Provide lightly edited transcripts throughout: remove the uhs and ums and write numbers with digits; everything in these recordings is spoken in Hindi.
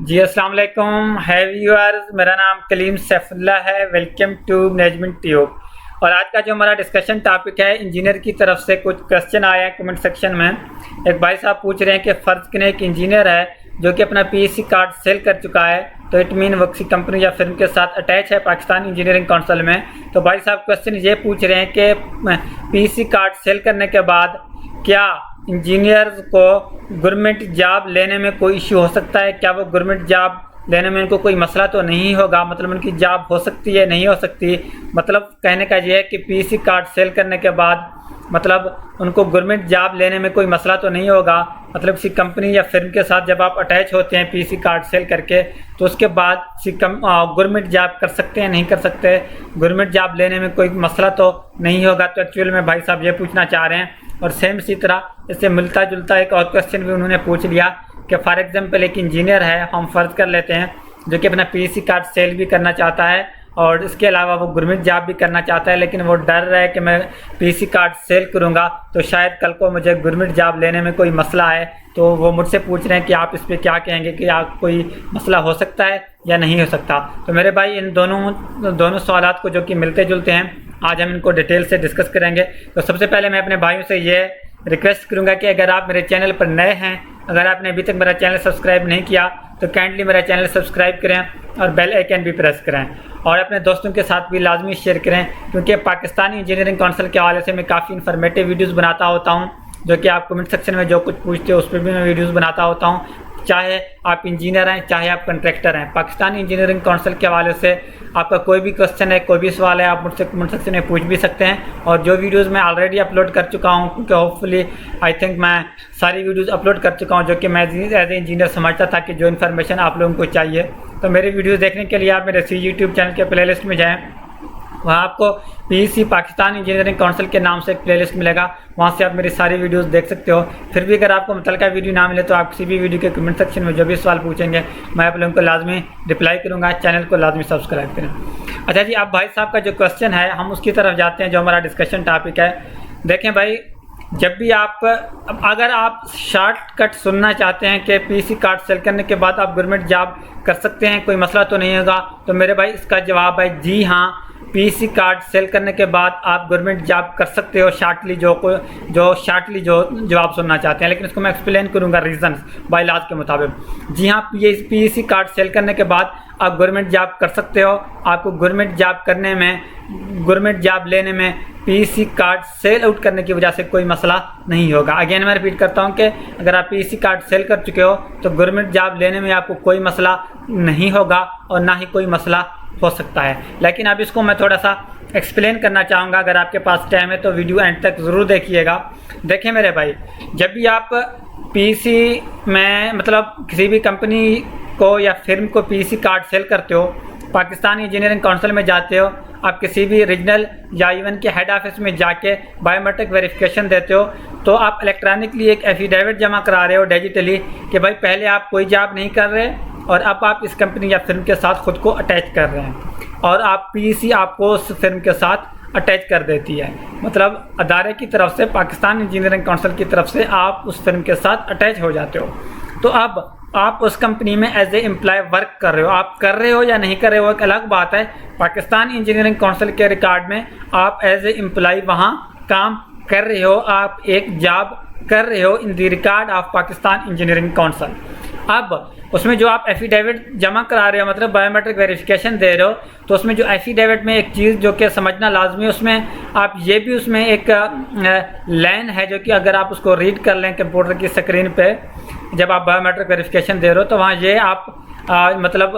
जी अस्सलाम वालेकुम है व्यूअर्स, मेरा नाम कलीम सैफुल्लाह है। Welcome to Management Tube. और आज का जो हमारा डिस्कशन टॉपिक है, इंजीनियर की तरफ से कुछ क्वेश्चन आए हैं कमेंट सेक्शन में। एक भाई साहब पूछ रहे हैं कि फ़र्ज़ करें एक इंजीनियर है जो कि अपना पीएससी कार्ड सेल कर चुका है, तो इट मीन वो किसी कंपनी या फिर्म के साथ अटैच है पाकिस्तान इंजीनियरिंग काउंसिल में। तो भाई साहब क्वेश्चन ये पूछ रहे हैं कि पीएससी कार्ड सेल करने के बाद क्या इंजीनियर्स को गवर्नमेंट जॉब लेने में कोई इश्यू हो सकता है? क्या वो गवर्नमेंट जॉब लेने में उनको कोई मसला तो नहीं होगा? मतलब उनकी जॉब हो सकती है, नहीं हो सकती? मतलब कहने का ये है कि पीएससी कार्ड सेल करने के बाद मतलब उनको गवर्नमेंट जॉब लेने में कोई मसला तो नहीं होगा। मतलब किसी कंपनी या फिर्म के साथ जब आप अटैच होते हैं पीएससी कार्ड सेल करके, तो उसके बाद गवर्नमेंट जॉब कर सकते हैं, नहीं कर सकते? गवर्नमेंट जॉब लेने में कोई मसला तो नहीं होगा? तो एक्चुअल में भाई साहब ये पूछना चाह रहे हैं। और सेम इसी तरह इससे मिलता जुलता एक और क्वेश्चन भी उन्होंने पूछ लिया कि फॉर एग्जांपल एक इंजीनियर है, हम फ़र्ज़ कर लेते हैं, जो कि अपना पीएससी कार्ड सेल भी करना चाहता है और इसके अलावा वो गवर्नमेंट जॉब भी करना चाहता है, लेकिन वो डर रहा है कि मैं पीएससी कार्ड सेल करूँगा तो शायद कल को मुझे गवर्नमेंट जॉब लेने में कोई मसला है। तो वो मुझसे पूछ रहे हैं कि आप इस पर क्या कहेंगे कि आप कोई मसला हो सकता है या नहीं हो सकता? तो मेरे भाई इन दोनों सवालात को जो कि मिलते जुलते हैं, आज हम इनको डिटेल से डिस्कस करेंगे। तो सबसे पहले मैं अपने भाइयों से ये रिक्वेस्ट करूंगा कि अगर आप मेरे चैनल पर नए हैं, अगर आपने अभी तक मेरा चैनल सब्सक्राइब नहीं किया तो काइंडली मेरा चैनल सब्सक्राइब करें और बेल आइकन भी प्रेस करें और अपने दोस्तों के साथ भी लाजमी शेयर करें, क्योंकि पाकिस्तानी इंजीनियरिंग काउंसिल के हवाले से मैं काफ़ी इन्फॉर्मेटिव वीडियोस बनाता होता हूं, जो कि आप कमेंट सेक्शन में जो कुछ पूछते हो उस पर भी मैं वीडियोस बनाता होता हूं। चाहे आप इंजीनियर हैं, चाहे आप कंट्रैक्टर हैं, पाकिस्तानी इंजीनियरिंग काउंसिल के हवाले से आपका कोई भी क्वेश्चन है, कोई भी सवाल है, आप मुझसे कमेंट सेक्शन में पूछ भी सकते हैं। और जो वीडियोस मैं ऑलरेडी अपलोड कर चुका हूं, क्योंकि होपफुली आई थिंक मैं सारी वीडियोस अपलोड कर चुका हूं जो कि मैं एज ए इंजीनियर समझता था कि जो इन्फॉर्मेशन आप लोगों को चाहिए। तो मेरे वीडियोज़ देखने के लिए आप मेरे यूट्यूब चैनल के प्ले लिस्ट में जाएँ, वहाँ आपको पीएससी पाकिस्तान इंजीनियरिंग काउंसिल के नाम से एक प्लेलिस्ट मिलेगा, वहाँ से आप मेरी सारी वीडियोस देख सकते हो। फिर भी अगर आपको मुतलका वीडियो ना मिले तो आप किसी भी वीडियो के कमेंट सेक्शन में जो भी सवाल पूछेंगे मैं आप लोगों को लाजमी रिप्लाई करूँगा। चैनल को लाजमी सब्सक्राइब करें। अच्छा जी, आप भाई साहब का जो क्वेश्चन है हम उसकी तरफ जाते हैं, जो हमारा डिस्कशन टॉपिक है। देखें भाई, जब भी अगर आप शॉर्टकट सुनना चाहते हैं कि पीएससी कार्ड सेल करने के बाद आप गवर्नमेंट जॉब कर सकते हैं, कोई मसला तो नहीं होगा, तो मेरे भाई इसका जवाब है जी हाँ। पीएससी कार्ड सेल करने के बाद आप गवर्नमेंट जॉब कर सकते हो शॉर्टली, जो आप सुनना चाहते हैं, लेकिन इसको मैं एक्सप्लेन करूंगा रीजंस बाय लॉज के मुताबिक। जी हाँ, पीएससी कार्ड सेल करने के बाद आप गवर्नमेंट जॉब कर सकते हो। आपको गवर्नमेंट जॉब करने में, गवर्नमेंट जॉब लेने में पीएससी कार्ड सेल आउट करने की वजह से कोई मसला नहीं होगा। अगेन मैं रिपीट करता हूं कि अगर आप पीएससी कार्ड सेल कर चुके हो तो गवर्नमेंट जॉब लेने में आपको कोई मसला नहीं होगा और ना ही कोई मसला हो सकता है। लेकिन अब इसको मैं थोड़ा सा एक्सप्लेन करना चाहूँगा, अगर आपके पास टाइम है तो वीडियो एंड तक ज़रूर देखिएगा। देखें मेरे भाई, जब भी आप पीएससी में मतलब किसी भी कंपनी को या फिर्म को पीएससी कार्ड सेल करते हो, पाकिस्तान इंजीनियरिंग काउंसिल में जाते हो, आप किसी भी रीजनल या इवन के हेड ऑफिस में जाके बायोमेट्रिक वेरिफिकेशन देते हो, तो आप इलेक्ट्रॉनिकली एक एफिडेविट जमा करा रहे हो डिजिटली कि भाई पहले आप कोई जॉब नहीं कर रहे और अब आप इस कंपनी या फिर्म के साथ खुद को अटैच कर रहे हैं और आप पीएससी आपको उस फिर्म के साथ अटैच कर देती है। मतलब अदारे की तरफ से, पाकिस्तान इंजीनियरिंग काउंसिल की तरफ से आप उस फिर्म के साथ अटैच हो जाते हो। तो अब आप उस कंपनी में एज ए एम्प्लॉय वर्क कर रहे हो। आप कर रहे हो या नहीं कर रहे हो एक अलग बात है। पाकिस्तान इंजीनियरिंग काउंसिल के रिकॉर्ड में आप एज ए एम्प्लॉय वहाँ काम कर रहे हो, आप एक जॉब कर रहे हो in the record of Pakistan engineering council. अब उसमें जो आप एफिडेविट जमा करा रहे हो, मतलब बायोमेट्रिक वेरिफिकेशन दे रहे हो, तो उसमें जो एफिडेविट में एक चीज़ जो कि समझना लाजमी है, उसमें आप ये भी उसमें एक लाइन है जो कि अगर आप उसको रीड कर लें कंप्यूटर की स्क्रीन पे, जब आप बायोमेट्रिक वेरिफिकेशन दे रहे हो तो वहाँ ये आप मतलब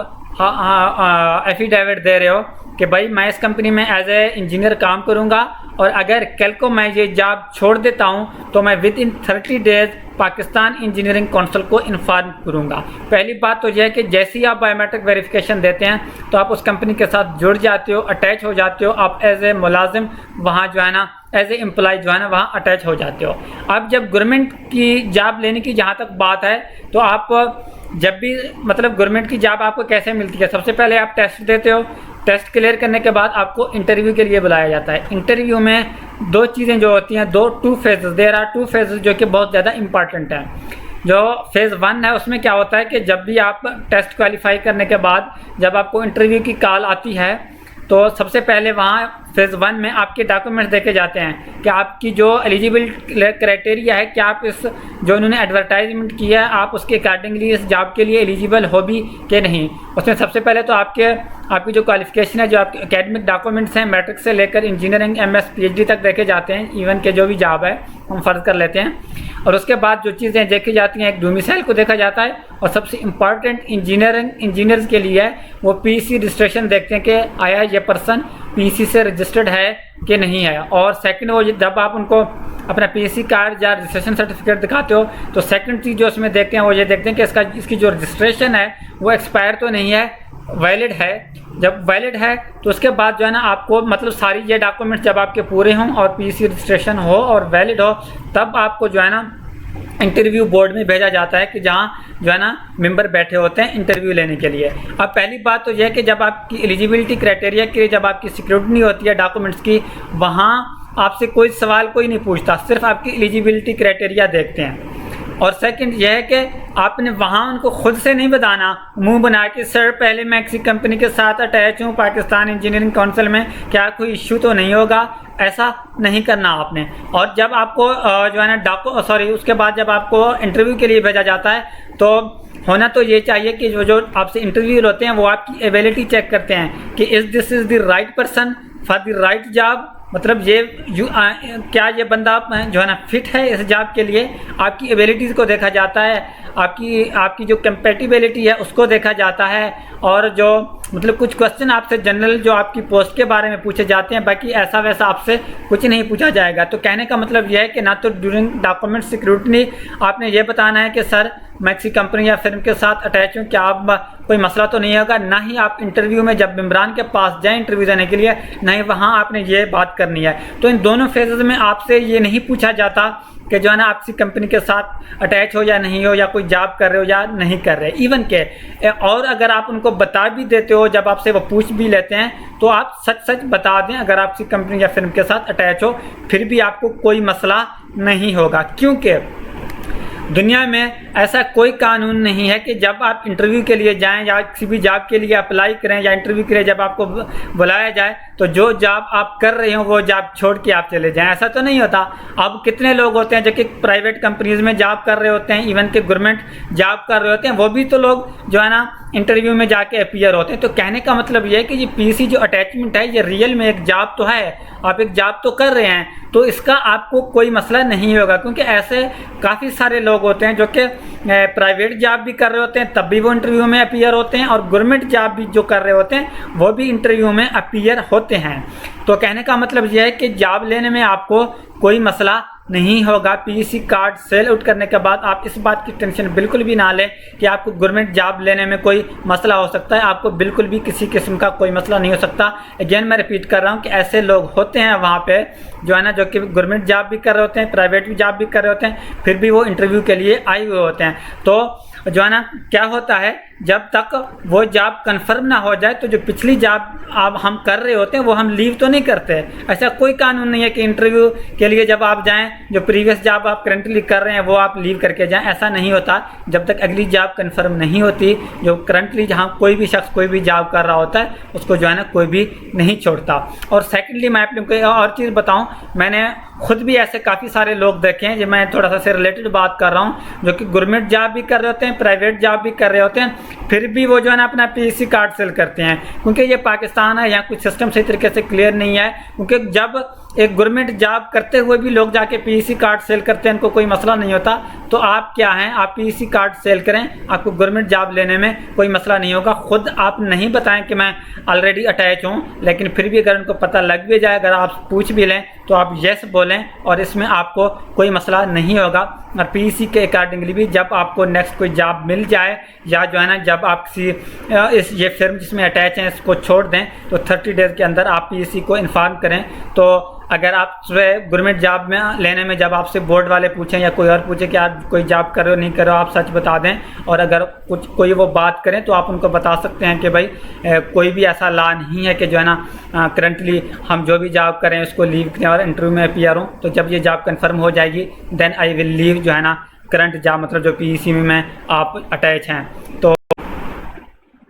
एफिडेविट दे रहे हो कि भाई मैं इस कंपनी में एज ए इंजीनियर काम करूँगा और अगर कल को मैं ये जॉब छोड़ देता हूँ तो मैं with in 30 days Pakistan engineering council को इन्फॉर्म करूँगा। पहली बात तो यह है कि जैसे ही आप बायोमेट्रिक वेरिफिकेशन देते हैं तो आप उस कंपनी के साथ जुड़ जाते हो, अटैच हो जाते हो, आप एज ए मुलाजिम वहाँ जो है ना, एज ए एम्प्लॉय जो है ना वहाँ अटैच हो जाते हो। अब जब गवर्नमेंट की जॉब लेने की जहाँ तक बात है, तो आप जब भी मतलब गवर्नमेंट की जॉब आपको कैसे मिलती है, सबसे पहले आप टेस्ट देते हो, टेस्ट क्लियर करने के बाद आपको इंटरव्यू के लिए बुलाया जाता है। इंटरव्यू में दो चीज़ें जो होती हैं, two phases, there are two phases जो कि बहुत ज़्यादा इंपॉर्टेंट हैं। जो फेज़ 1 है उसमें क्या होता है कि जब भी आप टेस्ट क्वालिफाई करने के बाद जब आपको इंटरव्यू की कॉल आती है तो सबसे पहले वहाँ फेज़ 1 में आपके डॉक्यूमेंट्स देखे जाते हैं कि आपकी जो एलिजिबल क्राइटेरिया है कि आप इस जो उन्होंने एडवर्टाइजमेंट किया है आप उसके अकॉर्डिंगली इस जॉब के लिए एलिजिबल हो भी कि नहीं। उसमें सबसे पहले तो आपकी जो क्वालिफिकेशन है, जो आपके एकेडमिक डॉक्यूमेंट्स हैं, मैट्रिक से लेकर इंजीनियरिंग MS PhD तक देखे जाते हैं, इवन के जो भी जॉब है हम फ़र्ज़ कर लेते हैं। और उसके बाद जो चीज़ें देखी जाती हैं, एक डोमिसाइल को देखा जाता है और सबसे इम्पॉर्टेंट इंजीनियर्स के लिए है वो PEC रजिस्ट्रेशन देखते हैं कि आया ये पर्सन PEC से रजिस्टर्ड है कि नहीं है। और सेकंड वो जब आप उनको अपना PEC कार्ड या रजिस्ट्रेशन सर्टिफिकेट दिखाते हो तो सेकंड चीज़ जो उसमें देखते हैं वो ये देखते हैं कि इसकी जो रजिस्ट्रेशन है वो एक्सपायर तो नहीं है, वैलिड है। जब वैलिड है तो उसके बाद जो है ना आपको मतलब सारी ये डॉक्यूमेंट्स जब आपके पूरे हों और PEC रजिस्ट्रेशन हो और वैलिड हो तब आपको जो है ना इंटरव्यू बोर्ड में भेजा जाता है कि जहाँ जो है ना मेंबर बैठे होते हैं इंटरव्यू लेने के लिए। अब पहली बात तो यह है कि जब आपकी एलिजिबिलिटी क्राइटेरिया के लिए जब आपकी सिक्योरिटी होती है डॉक्यूमेंट्स की, वहाँ आपसे कोई सवाल कोई नहीं पूछता, सिर्फ आपकी एलिजिबिलिटी क्राइटेरिया देखते हैं। और सेकंड यह है कि आपने वहाँ उनको खुद से नहीं बताना, मुंह बना के सर पहले मैं किसी कंपनी के साथ अटैच हूँ पाकिस्तान इंजीनियरिंग काउंसिल में, क्या कोई इश्यू तो नहीं होगा, ऐसा नहीं करना आपने। और जब आपको जो है ना उसके बाद जब आपको इंटरव्यू के लिए भेजा जाता है तो होना तो ये चाहिए कि जो आपसे इंटरव्यू होते हैं वो आपकी एबिलिटी चेक करते हैं कि this is the right person for the right job, मतलब क्या ये बंदा जो है ना फिट है इस जॉब के लिए। आपकी एबिलिटीज़ को देखा जाता है, आपकी जो कंपेटिबिलिटी है उसको देखा जाता है। और जो मतलब कुछ क्वेश्चन आपसे जनरल जो आपकी पोस्ट के बारे में पूछे जाते हैं, बाकी ऐसा वैसा आपसे कुछ नहीं पूछा जाएगा। तो कहने का मतलब यह है कि ना तो ड्यूरिंग डॉक्यूमेंट सिक्योरिटी आपने ये बताना है कि सर मैं किसी कंपनी या फिर्म के साथ अटैच हूँ, क्या आप कोई मसला तो नहीं होगा, ना ही आप इंटरव्यू में जब इमरान के पास जाएं इंटरव्यू देने के लिए, नहीं वहाँ आपने ये बात करनी है। तो इन दोनों फेजेज़ में आपसे ये नहीं पूछा जाता कि जो है ना आप किसी कंपनी के साथ अटैच हो या नहीं हो, या कोई जॉब कर रहे हो या नहीं कर रहे। इवन के और अगर आप उनको बता भी देते हो, जब आपसे वो पूछ भी लेते हैं तो आप सच बता दें अगर आप किसी कंपनी या फिर्म के साथ अटैच हो, फिर भी आपको कोई मसला नहीं होगा। क्योंकि दुनिया में ऐसा कोई कानून नहीं है कि जब आप इंटरव्यू के लिए जाएं या किसी भी जॉब के लिए अप्लाई करें या इंटरव्यू के लिए जब आपको बुलाया जाए तो जो जॉब आप कर रहे हो वो जॉब छोड़ के आप चले जाएं, ऐसा तो नहीं होता। अब कितने लोग होते हैं जो कि प्राइवेट कंपनीज में जॉब कर रहे होते हैं, इवन के गवर्नमेंट जॉब कर रहे होते हैं, वो भी तो लोग जो है ना इंटरव्यू में जाके अपीयर होते हैं। तो कहने का मतलब ये है कि ये PEC जो अटैचमेंट है ये रियल में एक जॉब तो है, आप एक जॉब तो कर रहे हैं, तो इसका आपको कोई मसला नहीं होगा। क्योंकि ऐसे काफ़ी सारे लोग होते हैं जो कि प्राइवेट जॉब भी कर रहे होते हैं तब भी वो इंटरव्यू में अपीयर होते हैं, और गवर्नमेंट जॉब भी जो कर रहे होते हैं वो भी इंटरव्यू में अपीयर होते हैं। तो कहने का मतलब यह है कि जॉब लेने में आपको कोई मसला नहीं होगा। PEC कार्ड सेल आउट करने के बाद आप इस बात की टेंशन बिल्कुल भी ना लें कि आपको गवर्नमेंट जॉब लेने में कोई मसला हो सकता है, आपको बिल्कुल भी किसी किस्म का कोई मसला नहीं हो सकता। अगेन मैं रिपीट कर रहा हूँ कि ऐसे लोग होते हैं वहाँ पे जो है ना जो कि गवर्नमेंट जॉब भी कर रहे होते हैं, प्राइवेट भी जॉब भी कर रहे होते हैं, फिर भी वो इंटरव्यू के लिए आए हुए होते हैं। तो जो है ना क्या होता है, जब तक वो जॉब कंफर्म ना हो जाए तो जो पिछली जॉब आप हम कर रहे होते हैं वो हम लीव तो नहीं करते। ऐसा कोई कानून नहीं है कि इंटरव्यू के लिए जब आप जाएं जो प्रीवियस जॉब आप करंटली कर रहे हैं वो आप लीव करके जाएं, ऐसा नहीं होता। जब तक अगली जॉब कंफर्म नहीं होती, जो करंटली जहां कोई भी शख्स कोई भी जॉब कर रहा होता है उसको जो है ना कोई भी नहीं छोड़ता। और सेकेंडली मैं आप लोगों को एक और चीज़ बताऊँ, मैंने खुद भी ऐसे काफ़ी सारे लोग देखे हैं, जो मैं थोड़ा सा से रिलेटेड बात कर रहा हूँ, जो कि गवर्नमेंट जॉब भी कर रहे होते हैं, प्राइवेट जॉब भी कर रहे होते हैं, फिर भी वो जो है ना अपना PEC कार्ड सेल करते हैं। क्योंकि ये पाकिस्तान है, यहाँ कुछ सिस्टम सही तरीके से क्लियर नहीं है। क्योंकि जब एक गवर्नमेंट जॉब करते हुए भी लोग जाके PEC कार्ड सेल करते हैं, उनको कोई मसला नहीं होता, तो आप क्या हैं, आप PEC कार्ड सेल करें, आपको गवर्नमेंट जॉब लेने में कोई मसला नहीं होगा। खुद आप नहीं बताएं कि मैं ऑलरेडी अटैच हूँ, लेकिन फिर भी अगर उनको पता लग भी जाए, अगर आप पूछ भी लें तो आप येस बोलें और इसमें आपको कोई मसला नहीं होगा। और PEC के अकॉर्डिंगली भी जब आपको नेक्स्ट कोई जॉब मिल जाए, या जो है ना जब आप किसी ये फिर्म जिसमें अटैच हैं इसको छोड़ दें, तो 30 डेज़ के अंदर आप PEC को इन्फॉर्म करें। तो अगर आप गवर्नमेंट जॉब में लेने में जब आपसे बोर्ड वाले पूछें या कोई और पूछे कि आप कोई जॉब कर रहे हो नहीं कर रहे हो, आप सच बता दें। और अगर कोई वो बात करें तो आप उनको बता सकते हैं कि भाई कोई भी ऐसा लॉ नहीं है कि जो है ना करंटली हम जो भी जॉब करें उसको लीव करें और इंटरव्यू में अपीयर हों। तो जब ये जॉब कंफर्म हो जाएगी देन आई विल लीव जो है ना करंट जॉब मतलब जो पीईसी में आप अटैच हैं। तो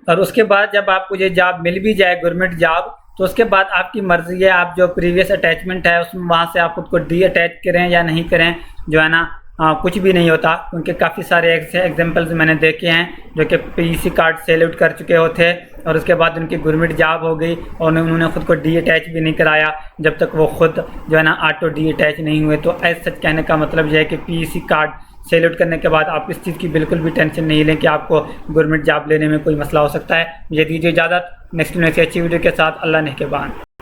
और उसके बाद जब आपको ये जॉब मिल भी जाए गवर्नमेंट जॉब, तो उसके बाद आपकी मर्ज़ी है, आप जो प्रीवियस अटैचमेंट है उसमें वहाँ से आप खुद को डी अटैच करें या नहीं करें, जो है ना कुछ भी नहीं होता। क्योंकि काफ़ी सारे एग्जांपल्स मैंने देखे हैं जो कि पीईसी कार्ड सेल आउट कर चुके होते और उसके बाद उनकी गवर्नमेंट जॉब हो गई और उन्होंने खुद को डी अटैच भी नहीं कराया जब तक वो खुद जो है ना ऑटो डी अटैच नहीं हुए। तो ऐसा सच कहने का मतलब यह है कि पीईसी कार्ड सेल आउट करने के बाद आप इस चीज़ की बिल्कुल भी टेंशन नहीं लें कि आपको गवर्नमेंट जॉब लेने में कोई मसला हो सकता है। मुझे दीजिए इजाज़त, नेक्स्ट में ऐसी अच्छी वीडियो के साथ। अल्लाह ने के बाद।